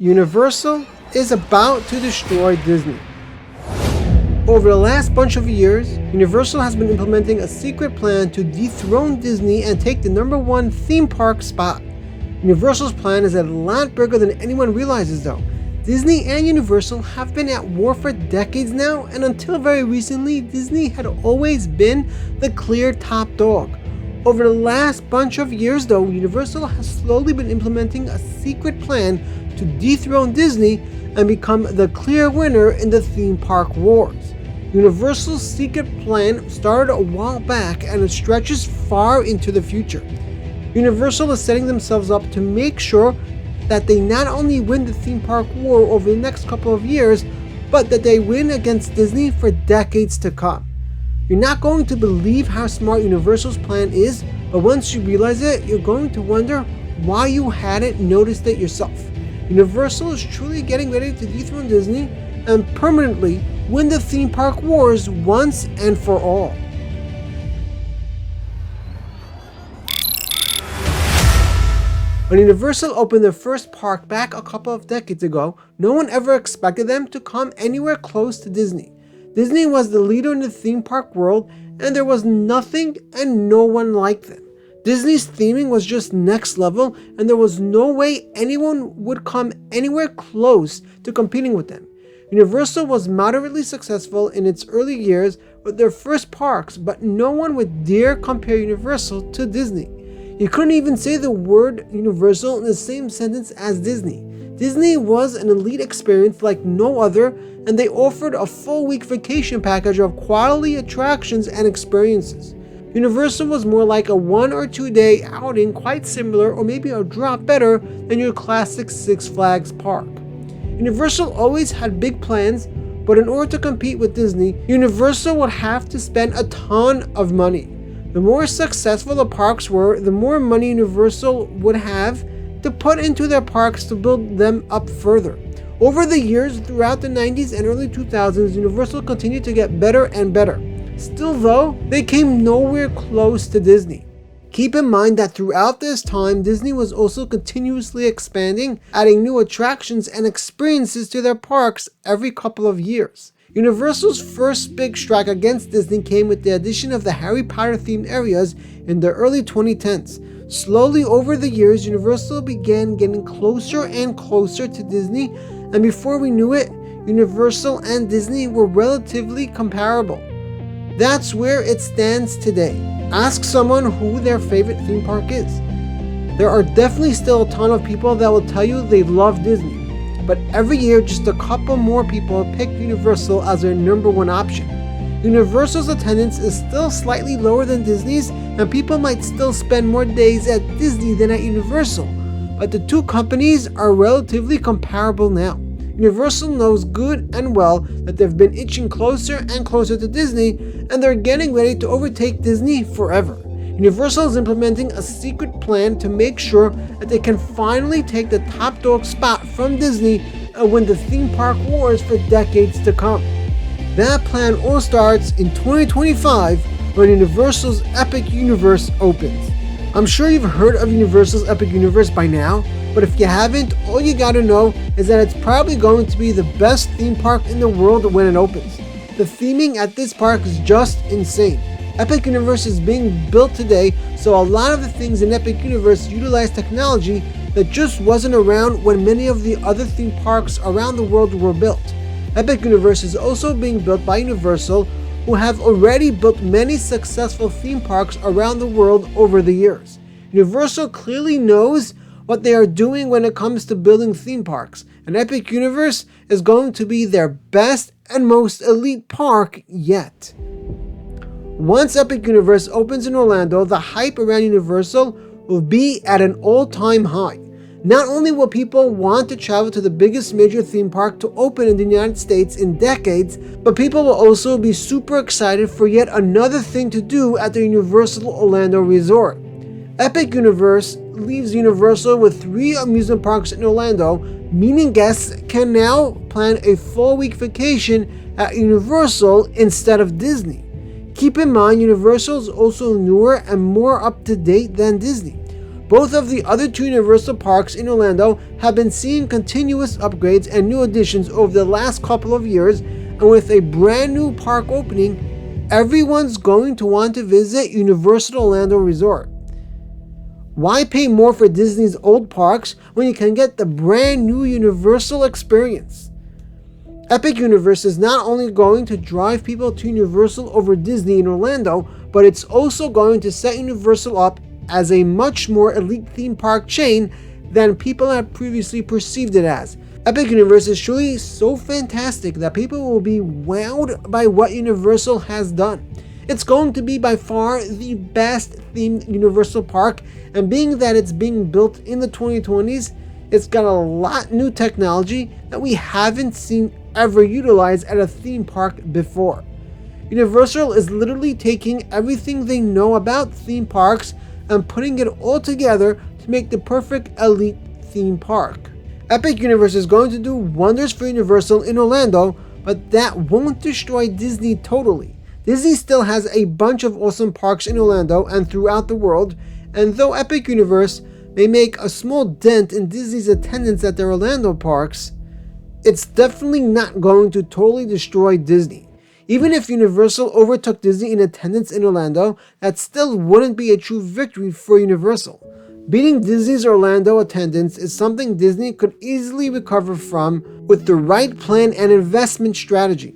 Universal is about to destroy Disney. Over the last bunch of years, Universal has been implementing a secret plan to dethrone Disney and take the #1 theme park spot. Universal's plan is a lot bigger than anyone realizes though. Disney and Universal have been at war for decades now, and until very recently, Disney had always been the clear top dog. Over the last bunch of years though, Universal has slowly been implementing a secret plan to dethrone Disney and become the clear winner in the theme park wars. Universal's secret plan started a while back and it stretches far into the future. Universal is setting themselves up to make sure that they not only win the theme park war over the next couple of years, but that they win against Disney for decades to come. You're not going to believe how smart Universal's plan is, but once you realize it, you're going to wonder why you hadn't noticed it yourself. Universal is truly getting ready to dethrone Disney and permanently win the theme park wars once and for all. When Universal opened their first park back a couple of decades ago, no one ever expected them to come anywhere close to Disney. Disney was the leader in the theme park world, and there was nothing and no one like them. Disney's theming was just next level, and there was no way anyone would come anywhere close to competing with them. Universal was moderately successful in its early years with their first parks, but no one would dare compare Universal to Disney. You couldn't even say the word Universal in the same sentence as Disney. Disney was an elite experience like no other, and they offered a full-week vacation package of quality attractions and experiences. Universal was more like a 1 or 2 day outing, quite similar or maybe a drop better than your classic Six Flags park. Universal always had big plans, but in order to compete with Disney, Universal would have to spend a ton of money. The more successful the parks were, the more money Universal would have to put into their parks to build them up further. Over the years, throughout the 90s and early 2000s, Universal continued to get better and better. Still though, they came nowhere close to Disney. Keep in mind that throughout this time, Disney was also continuously expanding, adding new attractions and experiences to their parks every couple of years. Universal's first big strike against Disney came with the addition of the Harry Potter themed areas in the early 2010s. Slowly over the years, Universal began getting closer and closer to Disney, and before we knew it, Universal and Disney were relatively comparable. That's where it stands today. Ask someone who their favorite theme park is. There are definitely still a ton of people that will tell you they love Disney, but every year just a couple more people pick Universal as their #1 option. Universal's attendance is still slightly lower than Disney's, and people might still spend more days at Disney than at Universal, but the two companies are relatively comparable now. Universal knows good and well that they've been inching closer and closer to Disney, and they're getting ready to overtake Disney forever. Universal is implementing a secret plan to make sure that they can finally take the top dog spot from Disney and win the theme park wars for decades to come. That plan all starts in 2025 when Universal's Epic Universe opens. I'm sure you've heard of Universal's Epic Universe by now, but if you haven't, all you gotta know is that it's probably going to be the best theme park in the world when it opens. The theming at this park is just insane. Epic Universe is being built today, so a lot of the things in Epic Universe utilize technology that just wasn't around when many of the other theme parks around the world were built. Epic Universe is also being built by Universal, who have already built many successful theme parks around the world over the years. Universal clearly knows what they are doing when it comes to building theme parks, and Epic Universe is going to be their best and most elite park yet. Once Epic Universe opens in Orlando, the hype around Universal will be at an all-time high. Not only will people want to travel to the biggest major theme park to open in the United States in decades, but people will also be super excited for yet another thing to do at the Universal Orlando Resort. Epic Universe leaves Universal with 3 amusement parks in Orlando, meaning guests can now plan a full-week vacation at Universal instead of Disney. Keep in mind, Universal is also newer and more up-to-date than Disney. Both of the other two Universal parks in Orlando have been seeing continuous upgrades and new additions over the last couple of years, and with a brand new park opening, everyone's going to want to visit Universal Orlando Resort. Why pay more for Disney's old parks when you can get the brand new Universal experience? Epic Universe is not only going to drive people to Universal over Disney in Orlando, but it's also going to set Universal up as a much more elite theme park chain than people had previously perceived it as. Epic Universe is truly so fantastic that people will be wowed by what Universal has done. It's going to be by far the best themed Universal park, and being that it's being built in the 2020s, it's got a lot new technology that we haven't seen ever utilized at a theme park before. Universal is literally taking everything they know about theme parks and putting it all together to make the perfect elite theme park. Epic Universe is going to do wonders for Universal in Orlando, but that won't destroy Disney totally. Disney still has a bunch of awesome parks in Orlando and throughout the world, and though Epic Universe may make a small dent in Disney's attendance at their Orlando parks, it's definitely not going to totally destroy Disney. Even if Universal overtook Disney in attendance in Orlando, that still wouldn't be a true victory for Universal. Beating Disney's Orlando attendance is something Disney could easily recover from with the right plan and investment strategy.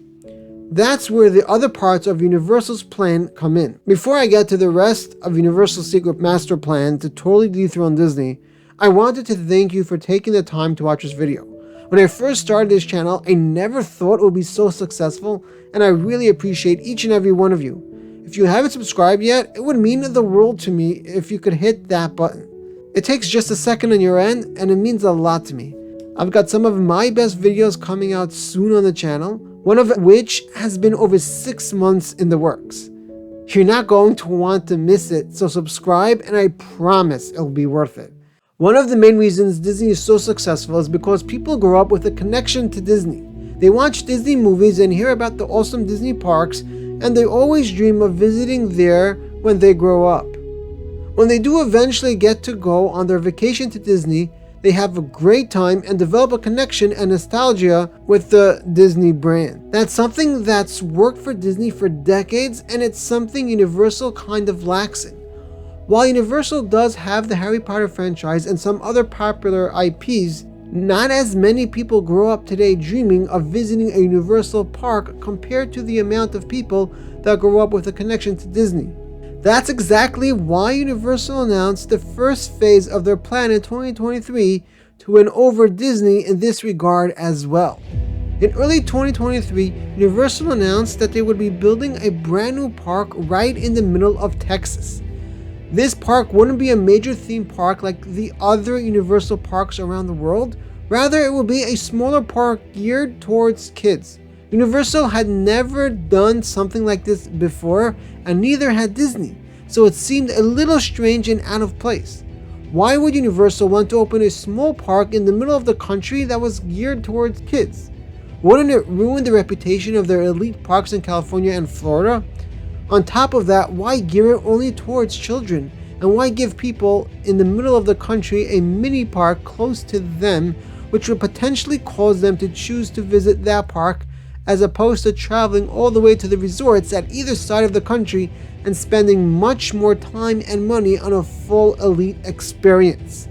That's where the other parts of Universal's plan come in. Before I get to the rest of Universal's secret master plan to totally dethrone Disney, I wanted to thank you for taking the time to watch this video. When I first started this channel, I never thought it would be so successful, and I really appreciate each and every one of you. If you haven't subscribed yet, it would mean the world to me if you could hit that button. It takes just a second on your end, and it means a lot to me. I've got some of my best videos coming out soon on the channel, one of which has been over 6 months in the works. You're not going to want to miss it, so subscribe and I promise it'll be worth it. One of the main reasons Disney is so successful is because people grow up with a connection to Disney. They watch Disney movies and hear about the awesome Disney parks, and they always dream of visiting there when they grow up. When they do eventually get to go on their vacation to Disney, they have a great time and develop a connection and nostalgia with the Disney brand. That's something that's worked for Disney for decades, and it's something Universal kind of lacks in. While Universal does have the Harry Potter franchise and some other popular IPs, not as many people grow up today dreaming of visiting a Universal park compared to the amount of people that grow up with a connection to Disney. That's exactly why Universal announced the first phase of their plan in 2023 to win over Disney in this regard as well. In early 2023, Universal announced that they would be building a brand new park right in the middle of Texas. This park wouldn't be a major theme park like the other Universal parks around the world. Rather, it will be a smaller park geared towards kids. Universal had never done something like this before, and neither had Disney, so it seemed a little strange and out of place. Why would Universal want to open a small park in the middle of the country that was geared towards kids? Wouldn't it ruin the reputation of their elite parks in California and Florida? On top of that, why gear it only towards children? And why give people in the middle of the country a mini park close to them, which would potentially cause them to choose to visit that park as opposed to traveling all the way to the resorts at either side of the country and spending much more time and money on a full elite experience?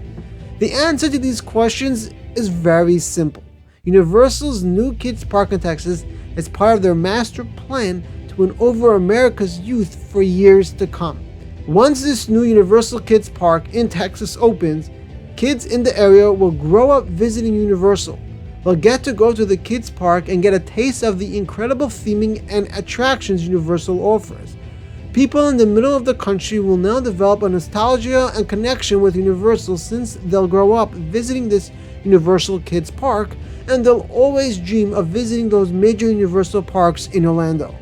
The answer to these questions is very simple. Universal's new kids park in Texas is part of their master plan to win over America's youth for years to come. Once this new Universal Kids Park in Texas opens, kids in the area will grow up visiting Universal. They'll get to go to the kids park and get a taste of the incredible theming and attractions Universal offers. People in the middle of the country will now develop a nostalgia and connection with Universal since they'll grow up visiting this Universal Kids Park, and they'll always dream of visiting those major Universal parks in Orlando.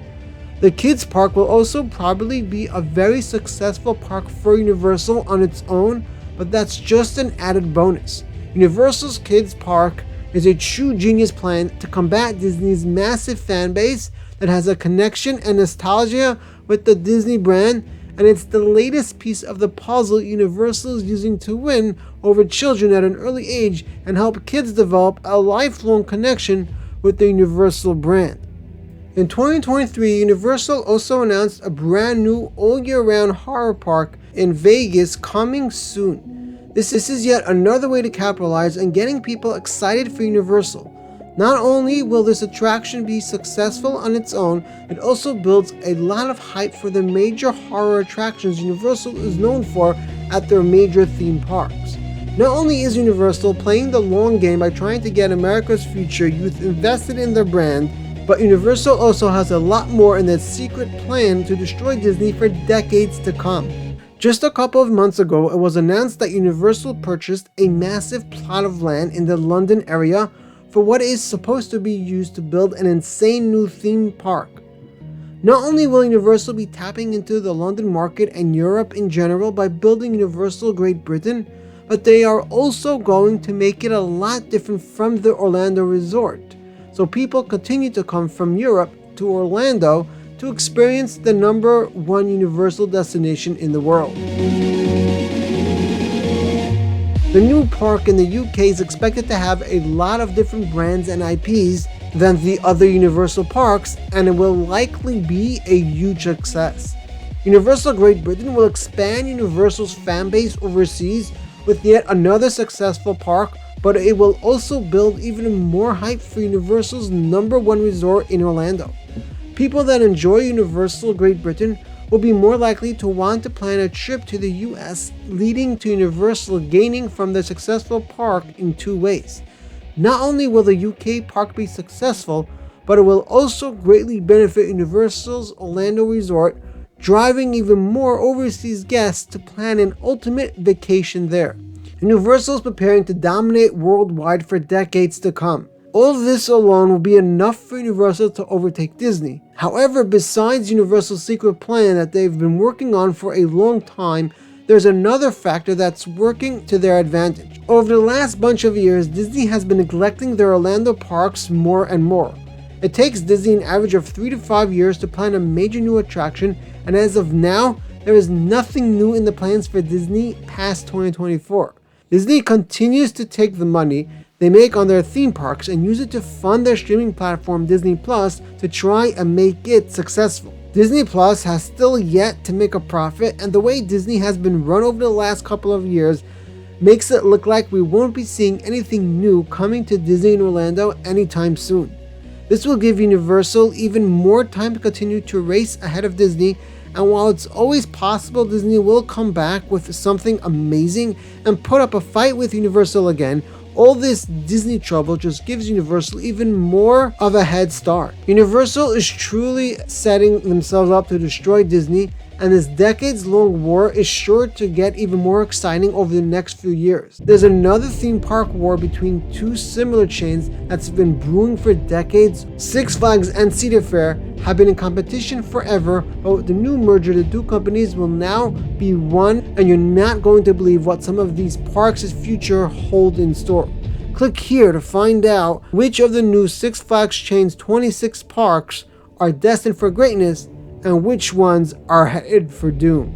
The kids park will also probably be a very successful park for Universal on its own, but that's just an added bonus. Universal's kids park is a true genius plan to combat Disney's massive fan base that has a connection and nostalgia with the Disney brand, and it's the latest piece of the puzzle Universal is using to win over children at an early age and help kids develop a lifelong connection with the Universal brand. In 2023, Universal also announced a brand new all-year-round horror park in Vegas coming soon. This is yet another way to capitalize on getting people excited for Universal. Not only will this attraction be successful on its own, it also builds a lot of hype for the major horror attractions Universal is known for at their major theme parks. Not only is Universal playing the long game by trying to get America's future youth invested in their brand, but Universal also has a lot more in its secret plan to destroy Disney for decades to come. Just a couple of months ago, it was announced that Universal purchased a massive plot of land in the London area for what is supposed to be used to build an insane new theme park. Not only will Universal be tapping into the London market and Europe in general by building Universal Great Britain, but they are also going to make it a lot different from the Orlando resort. So people continue to come from Europe to Orlando to experience the #1 Universal destination in the world. The new park in the UK is expected to have a lot of different brands and IPs than the other Universal parks, and it will likely be a huge success. Universal Great Britain will expand Universal's fan base overseas with yet another successful park, but it will also build even more hype for Universal's #1 resort in Orlando. People that enjoy Universal Great Britain will be more likely to want to plan a trip to the US, leading to Universal gaining from the successful park in two ways. Not only will the UK park be successful, but it will also greatly benefit Universal's Orlando resort, driving even more overseas guests to plan an ultimate vacation there. Universal is preparing to dominate worldwide for decades to come. All this alone will be enough for Universal to overtake Disney. However, besides Universal's secret plan that they've been working on for a long time, there's another factor that's working to their advantage. Over the last bunch of years, Disney has been neglecting their Orlando parks more and more. It takes Disney an average of 3 to 5 years to plan a major new attraction, and as of now, there is nothing new in the plans for Disney past 2024. Disney continues to take the money they make on their theme parks and use it to fund their streaming platform Disney Plus to try and make it successful. Disney Plus has still yet to make a profit, and the way Disney has been run over the last couple of years makes it look like we won't be seeing anything new coming to Disney in Orlando anytime soon. This will give Universal even more time to continue to race ahead of Disney, and while it's always possible Disney will come back with something amazing and put up a fight with Universal again, all this Disney trouble just gives Universal even more of a head start. Universal is truly setting themselves up to destroy Disney, and this decades-long war is sure to get even more exciting over the next few years. There's another theme park war between two similar chains that's been brewing for decades. Six Flags and Cedar Fair have been in competition forever, but with the new merger, the two companies will now be one, and you're not going to believe what some of these parks' future hold in store. Click here to find out which of the new Six Flags chain's 26 parks are destined for greatness and which ones are headed for doom.